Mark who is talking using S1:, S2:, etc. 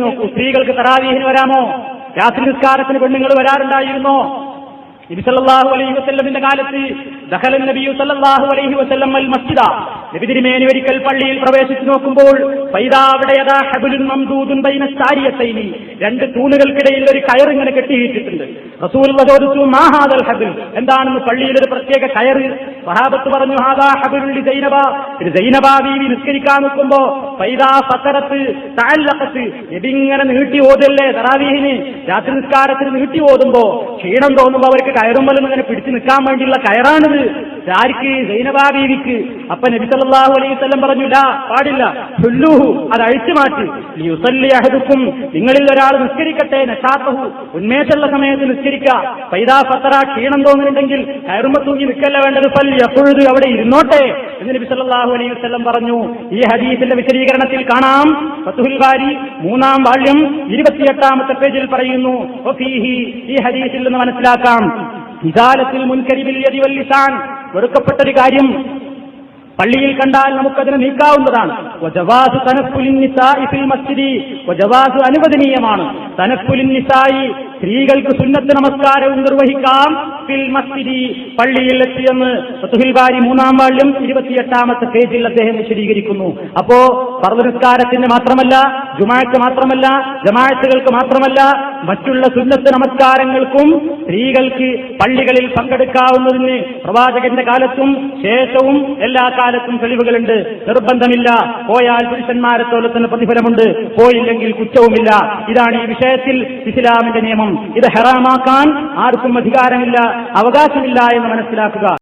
S1: നോക്കൂ, സ്ത്രീകൾക്ക് തറാവീഹിന് വരാമോ? രാത്രി നിസ്കാരത്തിന് പെണ്ണുങ്ങൾ വരാറുണ്ടായിരുന്നോ? നബി സല്ലല്ലാഹു അലൈഹി വസല്ലമിന്റെ കാലത്ത് ദഖല നബി സല്ലല്ലാഹു അലൈഹി വസല്ലം അൽ മസ്ജിദ, നബി തിരുമേനി ഒരിക്കൽ പള്ളിയിൽ പ്രവേശിച്ചു നോക്കുമ്പോൾ ഫൈദാ അവിടെയതാ ഹബ്ലുൻ മംദൂദുൻ ബൈന സാരിയത്തൈനി, രണ്ട് തൂണുകൾക്കിടയിൽ ഒരു കയർ ഇങ്ങനെ കെട്ടിയിട്ടിട്ടുണ്ട്. റസൂലുള്ളാഹി ചോദിച്ചു, മാ ഹാദൽ ഹബ്ൽ, എന്താണെന്ന്? പള്ളിയിൽ ഒരു പ്രത്യേക കയർ. സഹാബത്ത് പറഞ്ഞു, ഹാദാ ഹബ്ലുൻ ലി സൈനബ, സൈനബ ബീവി നിസ്കരിക്കാൻ നിൽക്കുമ്പോ ഫൈദാ ഫതറത്ത് തഅല്ലഖത്ത്, നബി ഇങ്ങനെ നീട്ടി ഓതല്ലേ തറാവീഹിന്, രാത്രി നിസ്കാരത്തിന് നീട്ടി ഓതുമ്പോ ക്ഷീണം തോന്നുമ്പോ അവർക്ക് കയറുമ്പലും ഇങ്ങനെ പിടിച്ചു നിൽക്കാൻ വേണ്ടിയുള്ള കയറാണിത്. ആർക്ക്? സൈനബ ബീവിക്ക്. അപ്പൊ നബി സല്ലല്ലാഹു അലൈഹി വസല്ലം പറഞ്ഞു, ലാ, പാടില്ല, ഹുല്ലൂഹു, അത് അഴിച്ചു മാറ്റി, ലിയുസല്ലി അഹദുക്കും, നിങ്ങളിൽ ഒരാൾ നിസ്കരിക്കട്ടെ, നശാത്തഹു, ഉന്മേഷമുള്ള സമയത്ത് നിസ്കരിക്കുക. ഫൈദാ ഫതറ, ക്ഷീണം തോന്നുന്നുണ്ടെങ്കിൽ കയറുമ്പോ തൂങ്ങി നിൽക്കല്ല വേണ്ടത്, ഫൽയഖുദ്, അവിടെ ഇരുന്നോട്ടെ എന്ന് നബി സല്ലല്ലാഹു അലൈഹി വസല്ലം പറഞ്ഞു. ഈ ഹദീസിന്റെ വിശദീകരണത്തിൽ കാണാം, ഫത്ഹുൽ ബാരി 3-ാം വാള്യം 28-ാമത്തെ പേജിൽ പറയുന്നു, വഫീഹി, ഈ ഹദീസിൽ നിന്ന് മനസ്സിലാക്കാം, ഇസാലത്തുൽ മുൻകരി ബിൽ യദി വൽ ലിസാൻ, വെറുക്കപ്പെട്ടൊരു കാര്യം പള്ളിയിൽ കണ്ടാൽ നമുക്കതിനെ നീക്കാവുന്നതാണ്. വജവാസു തനഫുലിൻ നിസാഇ ഫിൽ മസ്ജിദി, വജവാസു അനുവദനീയമാണ്. തനഫുലിൻ നിസാഇ, സ്ത്രീകൾക്ക് സുന്നത്ത് നമസ്കാരവും നിർവഹിക്കാം. ഫിൽ മസ്ജിദി, പള്ളിയിൽ എത്തിയെന്ന് ഫത്ഹുൽ ബാരി 3-ാം വാള്യം 28-ാമത്തെ പേജിൽ അദ്ദേഹം വിശദീകരിക്കുന്നു. അപ്പോ ഫർദ് നിസ്കാരത്തിന് മാത്രമല്ല, ജുമാഅത്ത് മാത്രമല്ല, ജമാഅത്തുകൾക്ക് മാത്രമല്ല, മറ്റുള്ള സുന്നത്ത് നമസ്കാരങ്ങൾക്കും സ്ത്രീകൾക്ക് പള്ളികളിൽ പങ്കെടുക്കാവുന്നതിന് പ്രവാചകന്റെ കാലത്തും ശേഷവും എല്ലാ കാലത്തും തെളിവുകളുണ്ട്. നിർബന്ധമില്ല, പോയാൽ പുരുഷന്മാരെ പോലെ തന്നെ പ്രതിഫലമുണ്ട്, പോയില്ലെങ്കിൽ കുറ്റവുമില്ല. ഇതാണ് ഈ വിഷയത്തിൽ ഇസ്ലാമിന്റെ നിയമം. ഇത് ഹറാമാക്കാൻ ആർക്കും അധികാരമില്ല, അവകാശമില്ല എന്ന് മനസ്സിലാക്കുക.